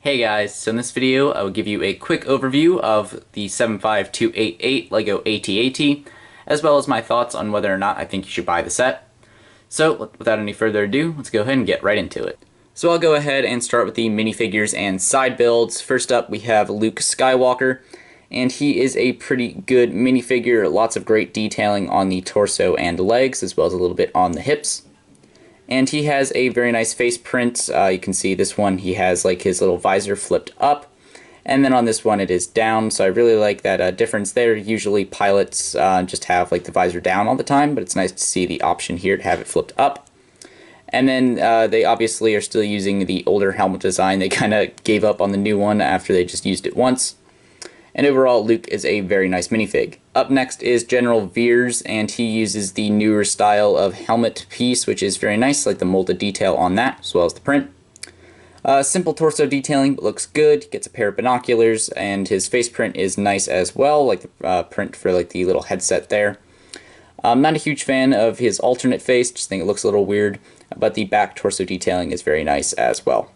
Hey guys, so in this video I will give you a quick overview of the 75288 LEGO AT-AT, as well as my thoughts on whether or not I think you should buy the set. So without any further ado, let's go ahead and get right into it. So I'll go ahead and start with the minifigures and side builds. First up we have Luke Skywalker, and he is a pretty good minifigure, lots of great detailing on the torso and legs, as well as a little bit on the hips. And he has a very nice face print. You can see this one, he has like his little visor flipped up, and then on this one it is down, so I really like that difference there. Usually pilots just have like the visor down all the time, but it's nice to see the option here to have it flipped up. And then they obviously are still using the older helmet design. They kind of gave up on the new one after they just used it once. And overall, Luke is a very nice minifig. Up next is General Veers, and he uses the newer style of helmet piece, which is very nice, like the molded detail on that, as well as the print. Simple torso detailing, but looks good. He gets a pair of binoculars, and his face print is nice as well, like the print for like the little headset there. I'm not a huge fan of his alternate face, just think it looks a little weird, but the back torso detailing is very nice as well.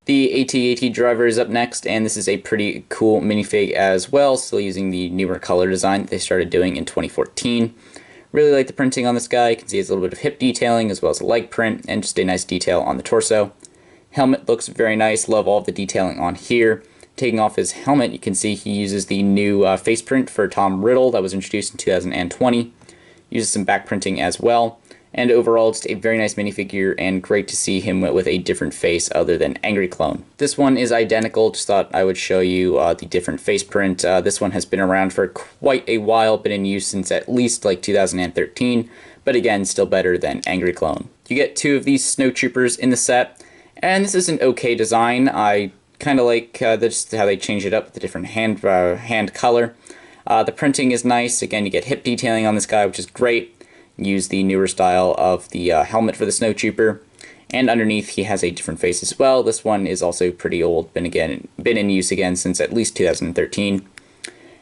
The AT-AT driver is up next, and this is a pretty cool minifig as well, still using the newer color design that they started doing in 2014. Really like the printing on this guy. You can see it's a little bit of hip detailing as well as a leg print, and just a nice detail on the torso. Helmet looks very nice, love all of the detailing on here. Taking off his helmet, you can see he uses the new face print for Tom Riddle that was introduced in 2020. Uses some back printing as well. And overall, just a very nice minifigure, and great to see him with a different face other than Angry Clone. This one is identical, just thought I would show you the different face print. This one has been around for quite a while, been in use since at least like 2013, but again, still better than Angry Clone. You get two of these snowtroopers in the set, and this is an okay design. I kind of like just how they change it up with the different hand color. The printing is nice. Again, you get hip detailing on this guy, which is great. Use the newer style of the helmet for the snowtrooper, and underneath he has a different face as well. This one is also pretty old, been in use again since at least 2013.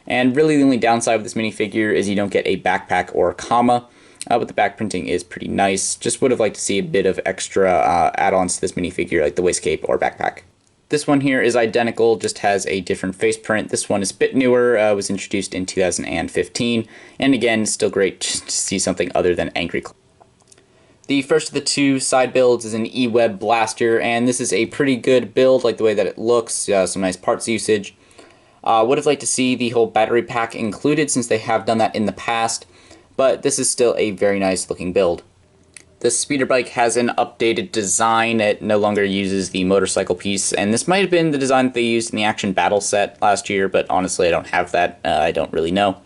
And really the only downside of this minifigure is you don't get a backpack or a comma, but the back printing is pretty nice. Just would have liked to see a bit of extra add-ons to this minifigure, like the waist cape or backpack. This one here is identical, just has a different face print. This one is a bit newer, was introduced in 2015, and again, still great just to see something other than Angry Clone. The first of the two side builds is an E-Web blaster, and this is a pretty good build, like the way that it looks, some nice parts usage. Would have liked to see the whole battery pack included, since they have done that in the past, but this is still a very nice looking build. The speeder bike has an updated design. It no longer uses the motorcycle piece, and this might have been the design that they used in the Action Battle set last year, but honestly I don't have that. I don't really know.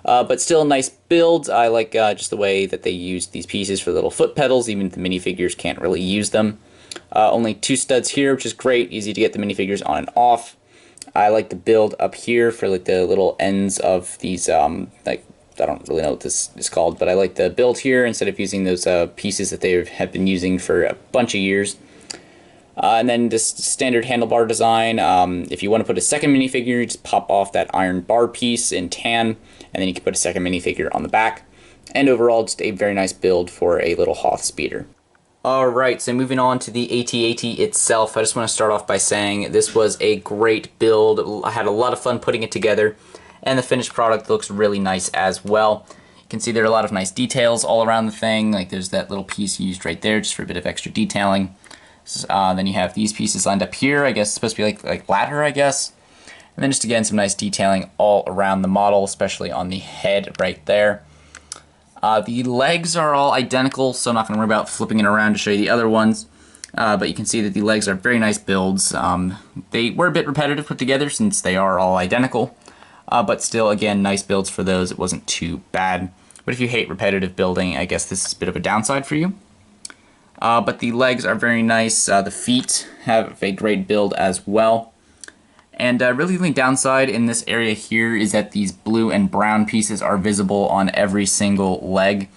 But still a nice build. I like just the way that they used these pieces for little foot pedals, even if the minifigures can't really use them. Only two studs here, which is great. Easy to get the minifigures on and off. I like the build up here for like the little ends of these like, I don't really know what this is called, but I like the build here instead of using those pieces that they have been using for a bunch of years. And then this standard handlebar design. If you want to put a second minifigure, you just pop off that iron bar piece in tan, and then you can put a second minifigure on the back. And overall, just a very nice build for a little Hoth speeder. Alright, so moving on to the AT-AT itself, I just want to start off by saying this was a great build. I had a lot of fun putting it together, and the finished product looks really nice as well. You can see there are a lot of nice details all around the thing, like there's that little piece used right there just for a bit of extra detailing. Then you have these pieces lined up here, I guess it's supposed to be like ladder, I guess. And then just again some nice detailing all around the model, especially on the head right there. The legs are all identical, so I'm not going to worry about flipping it around to show you the other ones. But you can see that the legs are very nice builds. They were a bit repetitive put together since they are all identical. But still, again, nice builds for those. It wasn't too bad. But if you hate repetitive building, I guess this is a bit of a downside for you. But the legs are very nice. The feet have a great build as well. And really the only downside in this area here is that these blue and brown pieces are visible on every single leg.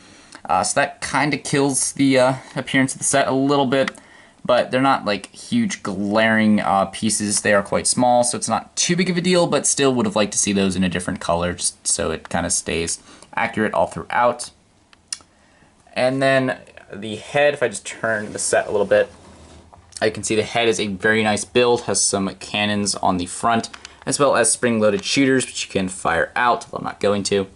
So that kind of kills the appearance of the set a little bit. But they're not like huge glaring pieces. They are quite small, so it's not too big of a deal, but still would have liked to see those in a different color just so it kind of stays accurate all throughout. And then the head, if I just turn the set a little bit, I can see the head is a very nice build, has some cannons on the front, as well as spring-loaded shooters, which you can fire out, although I'm not going to.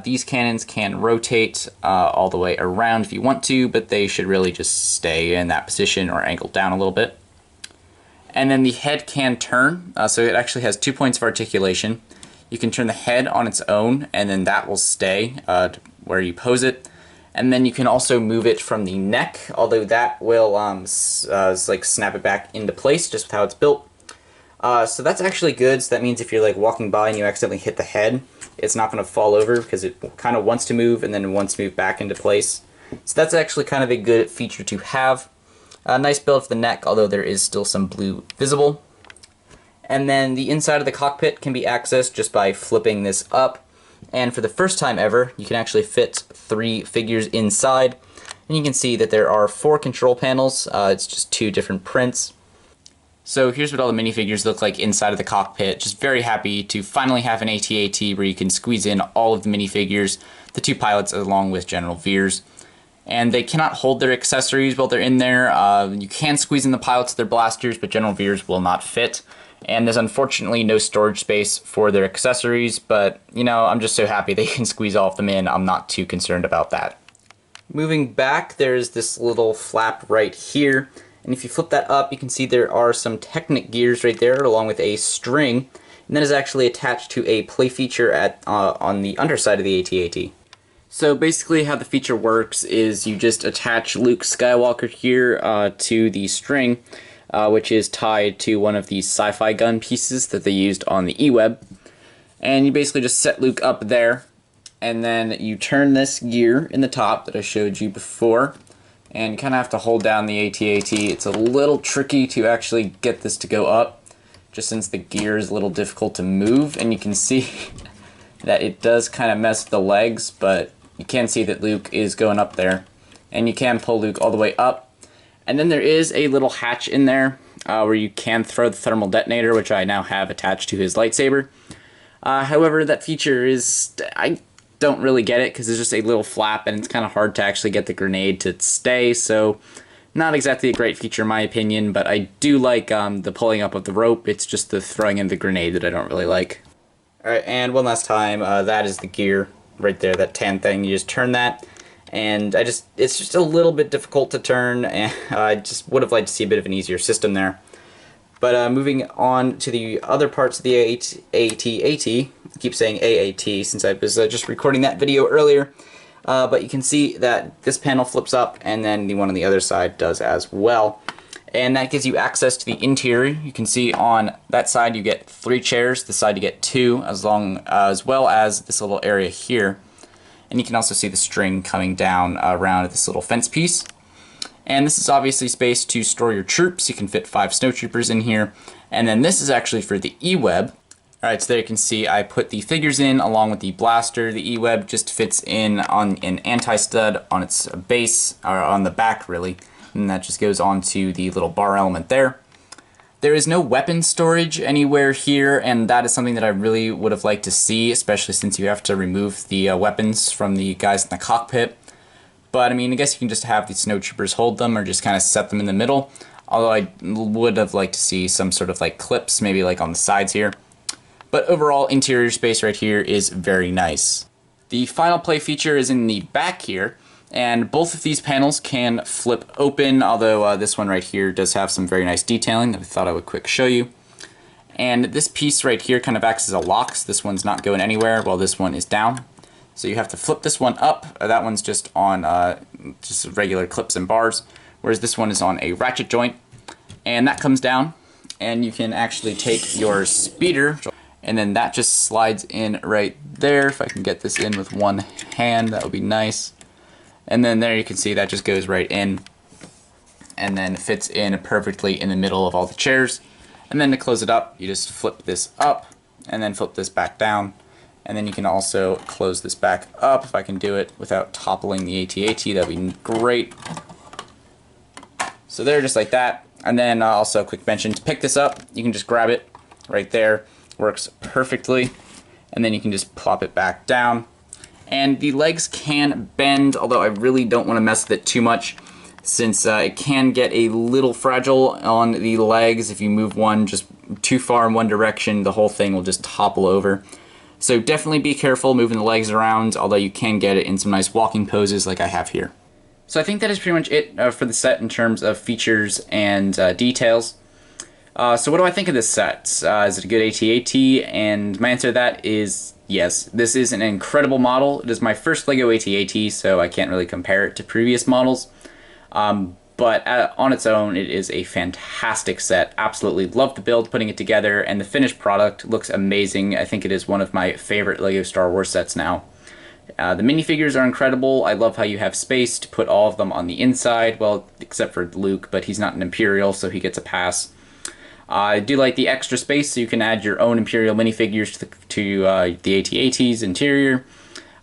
These cannons can rotate all the way around if you want to, but they should really just stay in that position or angled down a little bit. And then the head can turn, so it actually has 2 points of articulation. You can turn the head on its own, and then that will stay where you pose it. And then you can also move it from the neck, although that will like snap it back into place just with how it's built. So that's actually good. So that means if you're like walking by and you accidentally hit the head, it's not going to fall over because it kind of wants to move and then wants to move back into place. So that's actually kind of a good feature to have. Nice build for the neck, although there is still some blue visible. And then the inside of the cockpit can be accessed just by flipping this up. And for the first time ever, you can actually fit 3 figures inside. And you can see that there are 4 control panels. It's just 2 different prints. So here's what all the minifigures look like inside of the cockpit. Just very happy to finally have an AT-AT where you can squeeze in all of the minifigures, the 2 pilots along with General Veers. And they cannot hold their accessories while they're in there. You can squeeze in the pilots with their blasters, but General Veers will not fit. And there's unfortunately no storage space for their accessories, but you know, I'm just so happy they can squeeze all of them in. I'm not too concerned about that. Moving back, there's this little flap right here. And if you flip that up, you can see there are some Technic gears right there, along with a string. And that is actually attached to a play feature on the underside of the AT-AT. So basically how the feature works is you just attach Luke Skywalker here to the string, which is tied to one of these sci-fi gun pieces that they used on the eWeb. And you basically just set Luke up there, and then you turn this gear in the top that I showed you before, and you kind of have to hold down the AT-AT. It's a little tricky to actually get this to go up, just since the gear is a little difficult to move, and you can see that it does kind of mess with the legs, but you can see that Luke is going up there, and you can pull Luke all the way up. And then there is a little hatch in there where you can throw the thermal detonator, which I now have attached to his lightsaber. However, that feature is, I don't really get it because it's just a little flap and it's kind of hard to actually get the grenade to stay, so not exactly a great feature in my opinion, but I do like the pulling up of the rope. It's just the throwing in the grenade that I don't really like. Alright, and one last time, that is the gear right there, that tan thing. You just turn that, and it's just a little bit difficult to turn, and I just would have liked to see a bit of an easier system there. But moving on to the other parts of the AT-AT, I keep saying AAT since I was just recording that video earlier, but you can see that this panel flips up, and then the one on the other side does as well. And that gives you access to the interior. You can see on that side you get 3 chairs, this side you get 2, as well as this little area here. And you can also see the string coming down around this little fence piece. And this is obviously space to store your troops. You can fit 5 snowtroopers in here. And then this is actually for the eWeb. Alright, so there you can see I put the figures in along with the blaster. The eWeb just fits in on an anti-stud on its base, or on the back really. And that just goes onto the little bar element there. There is no weapon storage anywhere here, and that is something that I really would have liked to see, especially since you have to remove the weapons from the guys in the cockpit. But I mean, I guess you can just have the snowtroopers hold them or just kind of set them in the middle. Although I would have liked to see some sort of like clips, maybe like on the sides here. But overall, interior space right here is very nice. The final play feature is in the back here. And both of these panels can flip open, although this one right here does have some very nice detailing that I thought I would quick show you. And this piece right here kind of acts as a lock, so this one's not going anywhere while this one is down. So you have to flip this one up. That one's just on just regular clips and bars, whereas this one is on a ratchet joint. And that comes down, and you can actually take your speeder, and then that just slides in right there. If I can get this in with one hand, that would be nice. And then there you can see that just goes right in and then fits in perfectly in the middle of all the chairs. And then to close it up, you just flip this up and then flip this back down. And then you can also close this back up if I can do it without toppling the AT-AT. That'd be great. So there, just like that. And then also a quick mention, to pick this up, you can just grab it right there. Works perfectly. And then you can just plop it back down. And the legs can bend, although I really don't want to mess with it too much. since it can get a little fragile on the legs. If you move one just too far in one direction, the whole thing will just topple over. So definitely be careful moving the legs around, although you can get it in some nice walking poses like I have here. So I think that is pretty much it for the set in terms of features and details. So what do I think of this set? Is it a good AT-AT? And my answer to that is yes. This is an incredible model. It is my first LEGO AT-AT, so I can't really compare it to previous models. But on its own, it is a fantastic set. Absolutely love the build, putting it together, and the finished product looks amazing. I think it is one of my favorite LEGO Star Wars sets now. The minifigures are incredible. I love how you have space to put all of them on the inside. Well, except for Luke, but he's not an Imperial, so he gets a pass. I do like the extra space, so you can add your own Imperial minifigures to the AT-AT's interior.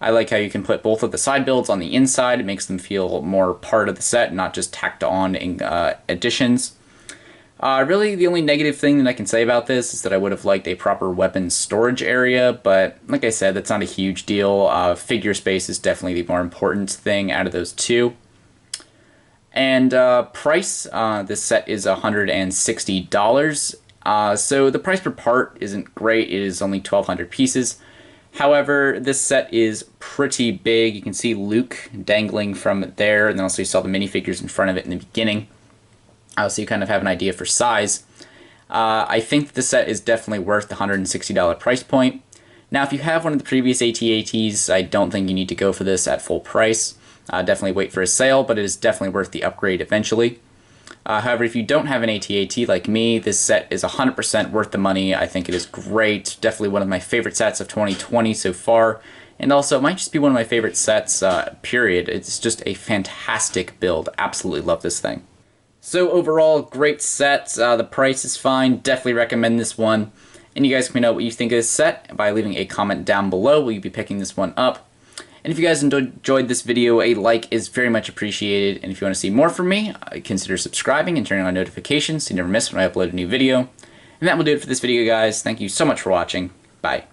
I like how you can put both of the side builds on the inside. It makes them feel more part of the set, not just tacked on in additions. Really, the only negative thing that I can say about this is that I would have liked a proper weapons storage area, but like I said, that's not a huge deal. Figure space is definitely the more important thing out of those two. And price, this set is $160. So the price per part isn't great. It is only 1,200 pieces. However, this set is pretty big. You can see Luke dangling from there, and then also you saw the minifigures in front of it in the beginning. So you kind of have an idea for size. I think the set is definitely worth the $160 price point. Now, if you have one of the previous AT-ATs, I don't think you need to go for this at full price. Definitely wait for a sale, but it is definitely worth the upgrade eventually. However, if you don't have an AT-AT like me, this set is 100% worth the money. I think it is great. Definitely one of my favorite sets of 2020 so far. And also, it might just be one of my favorite sets, period. It's just a fantastic build. Absolutely love this thing. So overall, great set. The price is fine. Definitely recommend this one. And you guys can know what you think of this set by leaving a comment down below. Will you be picking this one up? And if you guys enjoyed this video, a like is very much appreciated. And if you want to see more from me, consider subscribing and turning on notifications so you never miss when I upload a new video. And that will do it for this video, guys. Thank you so much for watching. Bye.